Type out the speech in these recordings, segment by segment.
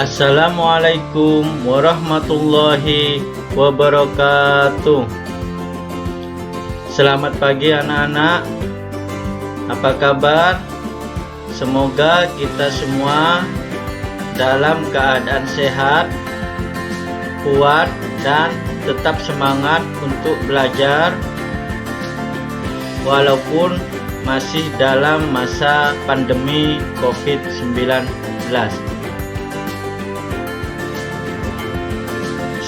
Assalamualaikum warahmatullahi wabarakatuh. Selamat pagi anak-anak. Apa kabar? Semoga kita semua dalam keadaan sehat, kuat, dan tetap semangat untuk belajar walaupun masih dalam masa pandemi COVID-19.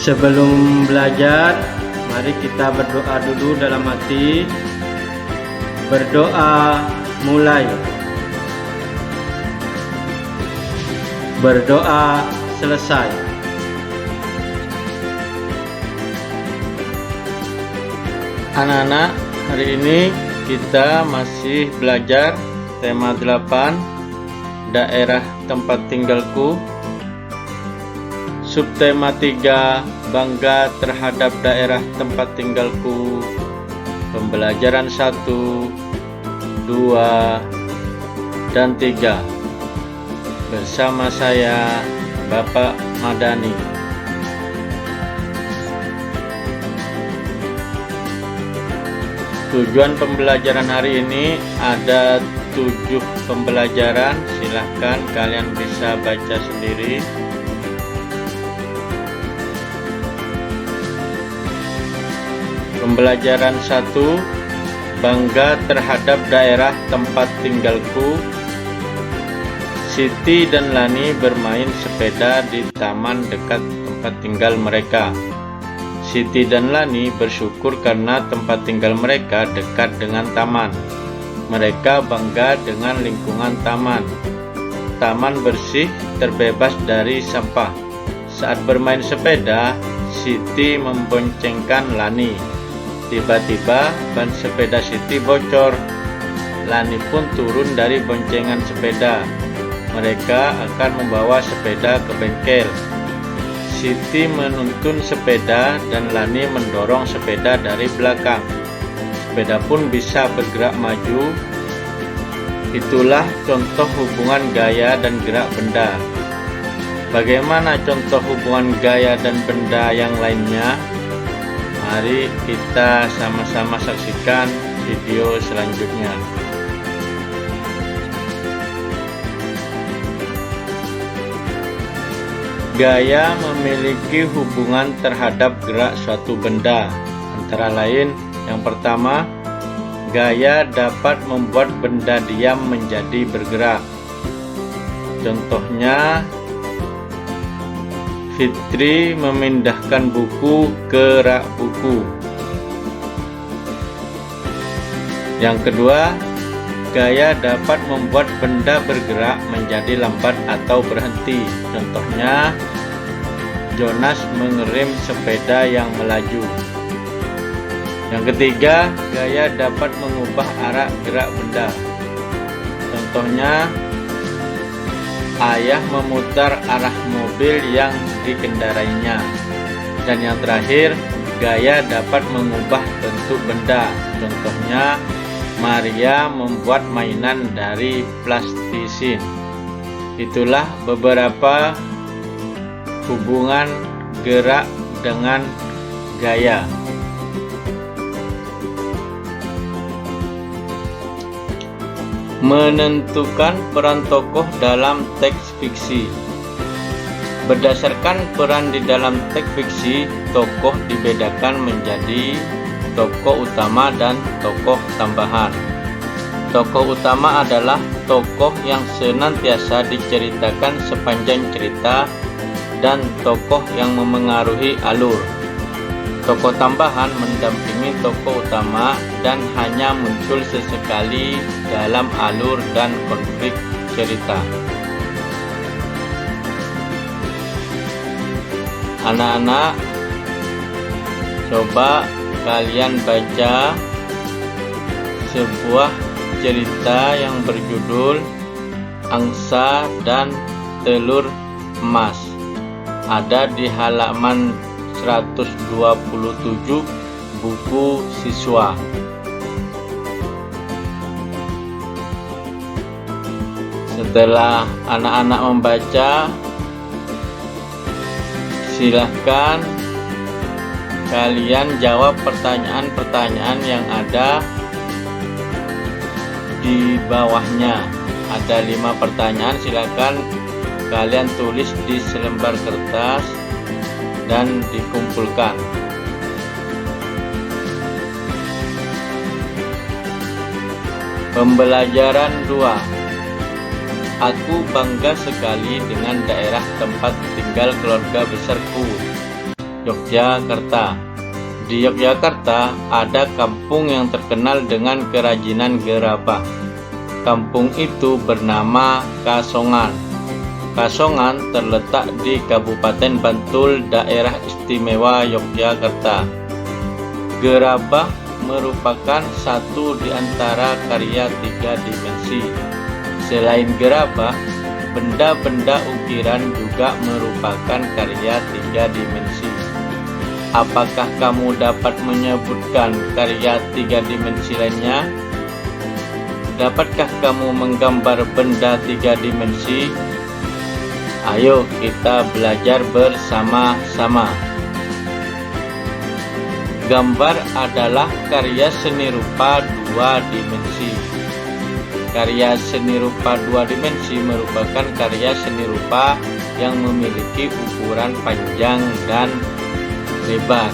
Sebelum belajar, mari kita berdoa dulu dalam hati. Berdoa mulai. Berdoa selesai. Anak-anak, hari ini kita masih belajar tema 8, daerah tempat tinggalku. Subtema 3, bangga terhadap daerah tempat tinggalku. Pembelajaran 1, 2, dan 3. Bersama saya, Bapak Madani. Tujuan pembelajaran hari ini ada 7 pembelajaran. Silahkan kalian bisa baca sendiri. Pembelajaran 1, bangga terhadap daerah tempat tinggalku. Siti dan Lani bermain sepeda di taman dekat tempat tinggal mereka. Siti dan Lani bersyukur karena tempat tinggal mereka dekat dengan taman. Mereka bangga dengan lingkungan taman. Taman bersih, terbebas dari sampah. Saat bermain sepeda, Siti memboncengkan Lani. Tiba-tiba ban sepeda Siti bocor. Lani pun turun dari boncengan sepeda. Mereka akan membawa sepeda ke bengkel. Siti menuntun sepeda dan Lani mendorong sepeda dari belakang. Sepeda pun bisa bergerak maju. Itulah contoh hubungan gaya dan gerak benda. Bagaimana contoh hubungan gaya dan benda yang lainnya? Mari kita sama-sama saksikan video selanjutnya. Gaya memiliki hubungan terhadap gerak suatu benda. Antara lain, yang pertama, gaya dapat membuat benda diam menjadi bergerak. Contohnya, Fitri memindahkan buku ke rak buku. Yang kedua, gaya dapat membuat benda bergerak menjadi lambat atau berhenti. Contohnya, Jonas mengerem sepeda yang melaju. Yang ketiga, gaya dapat mengubah arah gerak benda. Contohnya, Ayah memutar arah mobil yang dikendarainya. Dan yang terakhir, gaya dapat mengubah bentuk benda. Contohnya, Maria membuat mainan dari plastisin. Itulah beberapa hubungan gerak dengan gaya. Menentukan peran tokoh dalam teks fiksi. Berdasarkan peran di dalam teks fiksi, tokoh dibedakan menjadi tokoh utama dan tokoh tambahan. Tokoh utama adalah tokoh yang senantiasa diceritakan sepanjang cerita dan tokoh yang memengaruhi alur. Tokoh tambahan mendampingi tokoh utama dan hanya muncul sesekali dalam alur dan konflik cerita. Anak-anak, coba kalian baca sebuah cerita yang berjudul Angsa dan Telur Emas. Ada di halaman 127 buku siswa. Setelah anak-anak membaca, Silahkan kalian jawab pertanyaan-pertanyaan yang ada di bawahnya. Ada 5 pertanyaan, silahkan kalian tulis di selembar kertas dan dikumpulkan. Pembelajaran 2. Aku bangga sekali dengan daerah tempat tinggal keluarga besarku, Yogyakarta. Di Yogyakarta ada kampung yang terkenal dengan kerajinan gerabah. Kampung itu bernama Kasongan. Kasongan terletak di Kabupaten Bantul, Daerah Istimewa Yogyakarta. Gerabah merupakan satu di antara karya 3 dimensi. Selain gerabah, benda-benda ukiran juga merupakan karya 3 dimensi. Apakah kamu dapat menyebutkan karya 3 dimensi lainnya? Dapatkah kamu menggambar benda 3 dimensi? Ayo kita belajar bersama-sama. Gambar adalah karya seni rupa 2 dimensi. Karya seni rupa 2 dimensi merupakan karya seni rupa yang memiliki ukuran panjang dan lebar.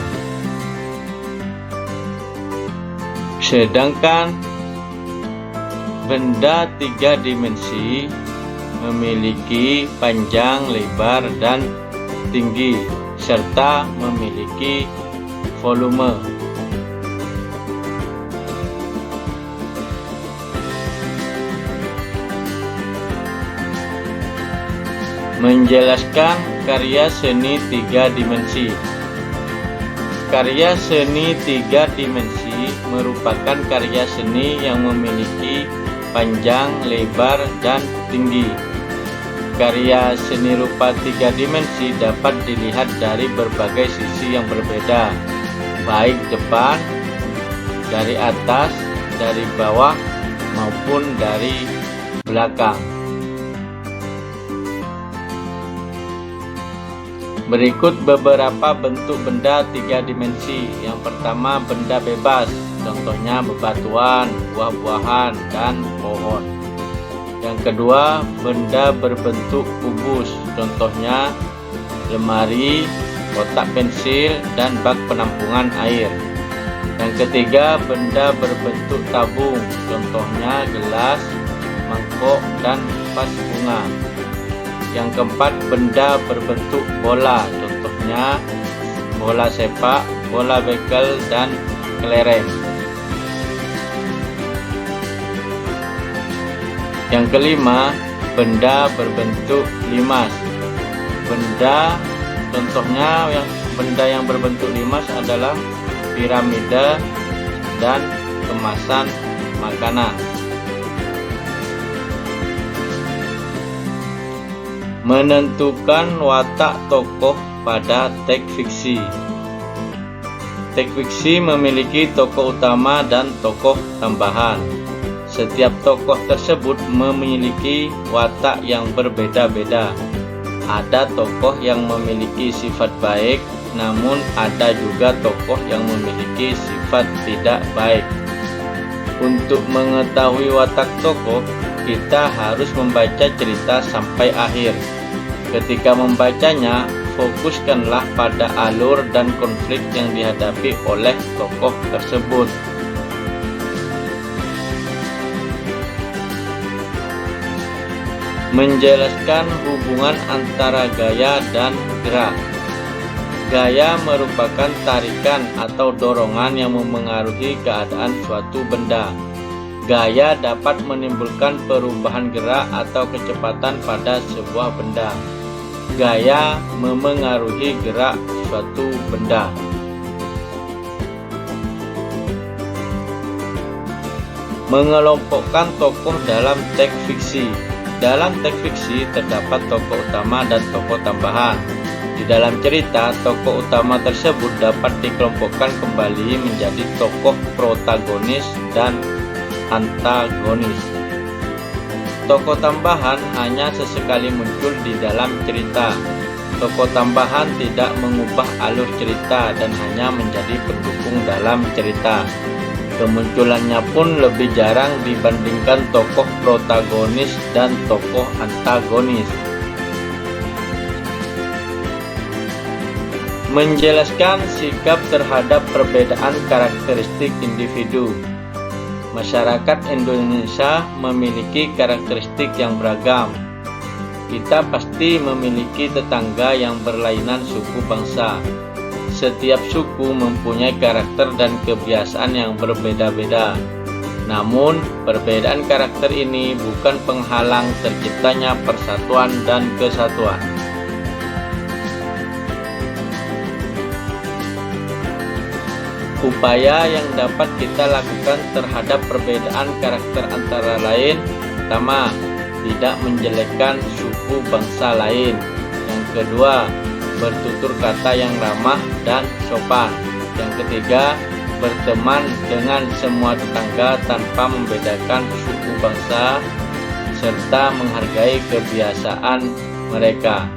Sedangkan benda 3 dimensi memiliki panjang, lebar, dan tinggi, serta memiliki volume. Menjelaskan karya seni 3 dimensi. Karya seni 3 dimensi merupakan karya seni yang memiliki panjang, lebar, dan tinggi. Karya seni rupa 3 dimensi dapat dilihat dari berbagai sisi yang berbeda, baik depan, dari atas, dari bawah, maupun dari belakang. Berikut beberapa bentuk benda 3 dimensi. Yang pertama, benda bebas, contohnya bebatuan, buah-buahan, dan pohon. Yang kedua, benda berbentuk kubus, contohnya lemari, kotak pensil, dan bak penampungan air. Yang ketiga, benda berbentuk tabung, contohnya gelas, mangkok, dan vas bunga. Yang keempat, benda berbentuk bola, contohnya bola sepak, bola bekel, dan kelereng. Yang kelima, benda berbentuk limas. Contohnya benda yang berbentuk limas adalah piramida dan kemasan makanan. Menentukan watak tokoh pada teks fiksi. Teks fiksi memiliki tokoh utama dan tokoh tambahan. Setiap tokoh tersebut memiliki watak yang berbeda-beda. Ada tokoh yang memiliki sifat baik, namun ada juga tokoh yang memiliki sifat tidak baik. Untuk mengetahui watak tokoh, kita harus membaca cerita sampai akhir. Ketika membacanya, fokuskanlah pada alur dan konflik yang dihadapi oleh tokoh tersebut. Menjelaskan hubungan antara gaya dan gerak. Gaya merupakan tarikan atau dorongan yang memengaruhi keadaan suatu benda. Gaya dapat menimbulkan perubahan gerak atau kecepatan pada sebuah benda. Gaya memengaruhi gerak suatu benda. Mengelompokkan tokoh dalam teks fiksi. Dalam teks fiksi terdapat tokoh utama dan tokoh tambahan. Di dalam cerita, tokoh utama tersebut dapat dikelompokkan kembali menjadi tokoh protagonis dan antagonis. Tokoh tambahan hanya sesekali muncul di dalam cerita. Tokoh tambahan tidak mengubah alur cerita dan hanya menjadi pendukung dalam cerita. Kemunculannya pun lebih jarang dibandingkan tokoh protagonis dan tokoh antagonis. Menjelaskan sikap terhadap perbedaan karakteristik individu. Masyarakat Indonesia memiliki karakteristik yang beragam. Kita pasti memiliki tetangga yang berlainan suku bangsa. Setiap suku mempunyai karakter dan kebiasaan yang berbeda-beda. Namun, perbedaan karakter ini bukan penghalang terciptanya persatuan dan kesatuan. Upaya yang dapat kita lakukan terhadap perbedaan karakter antara lain: pertama, tidak menjelekkan suku bangsa lain. Yang kedua, bertutur kata yang ramah dan sopan. Yang ketiga, berteman dengan semua tetangga tanpa membedakan suku bangsa, serta menghargai kebiasaan mereka.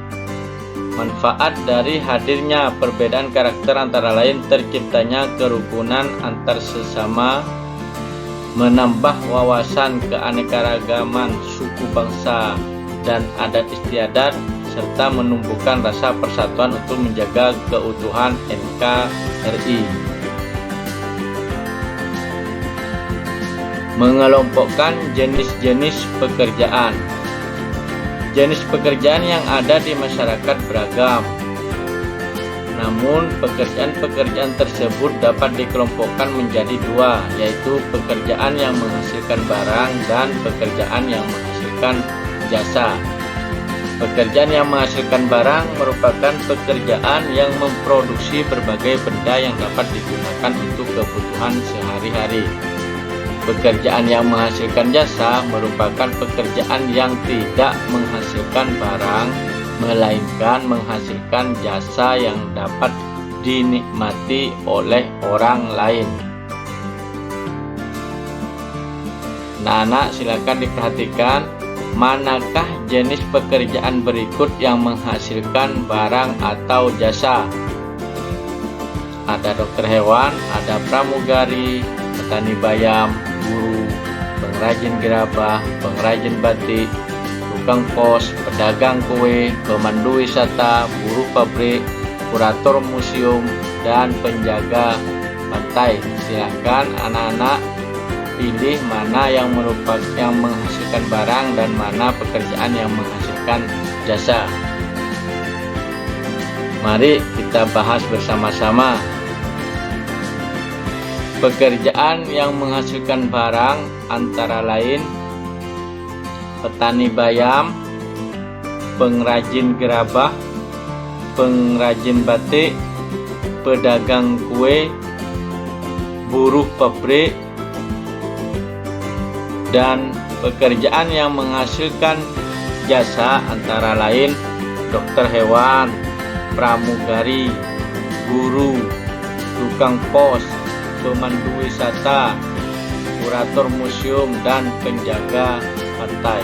Manfaat dari hadirnya perbedaan karakter antara lain: terciptanya kerukunan antar sesama, menambah wawasan keanekaragaman suku bangsa dan adat istiadat, serta menumbuhkan rasa persatuan untuk menjaga keutuhan NKRI. Mengelompokkan jenis-jenis pekerjaan. Jenis pekerjaan yang ada di masyarakat beragam. Namun, pekerjaan-pekerjaan tersebut dapat dikelompokkan menjadi dua, yaitu pekerjaan yang menghasilkan barang dan pekerjaan yang menghasilkan jasa. Pekerjaan yang menghasilkan barang merupakan pekerjaan yang memproduksi berbagai benda yang dapat digunakan untuk kebutuhan sehari-hari. Pekerjaan yang menghasilkan jasa merupakan pekerjaan yang tidak menghasilkan barang, melainkan menghasilkan jasa yang dapat dinikmati oleh orang lain. Nah, anak, silakan diperhatikan, manakah jenis pekerjaan berikut yang menghasilkan barang atau jasa? Ada dokter hewan, ada pramugari, petani bayam, guru, pengrajin gerabah, pengrajin batik, tukang pos, pedagang kue, pemandu wisata, buruh pabrik, kurator museum, dan penjaga pantai. Silahkan anak-anak pilih mana yang menghasilkan barang dan mana pekerjaan yang menghasilkan jasa. Mari kita bahas bersama-sama. Pekerjaan yang menghasilkan barang antara lain petani bayam, pengrajin gerabah, pengrajin batik, pedagang kue, buruh pabrik, dan pekerjaan yang menghasilkan jasa antara lain dokter hewan, pramugari, guru, tukang pos, pemandu wisata, kurator museum, dan penjaga pantai.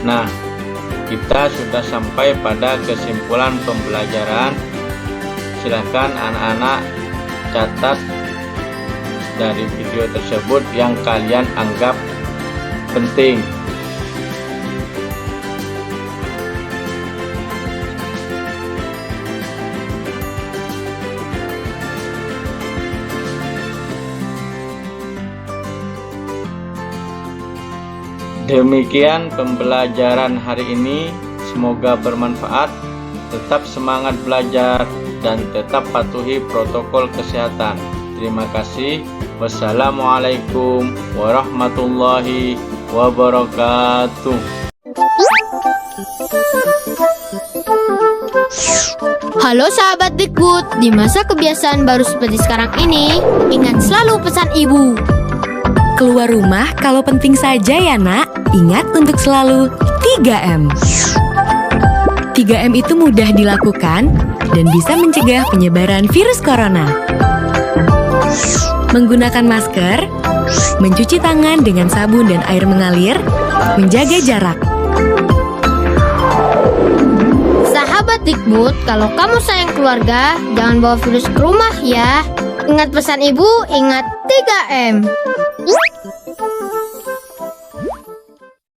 Nah, kita sudah sampai pada kesimpulan pembelajaran. Silahkan anak-anak catat dari video tersebut yang kalian anggap penting. Demikian pembelajaran hari ini, semoga bermanfaat. Tetap semangat belajar dan tetap patuhi protokol kesehatan. Terima kasih. Wassalamualaikum warahmatullahi wabarakatuh. Halo sahabat Dikbud, di masa kebiasaan baru seperti sekarang ini, ingat selalu pesan ibu. Keluar rumah kalau penting saja ya nak. Ingat untuk selalu 3M. 3M itu mudah dilakukan dan bisa mencegah penyebaran virus corona. Menggunakan masker, mencuci tangan dengan sabun dan air mengalir, menjaga jarak. Sahabat Dikbud, kalau kamu sayang keluarga, jangan bawa virus ke rumah ya. Ingat pesan ibu, ingat 3M.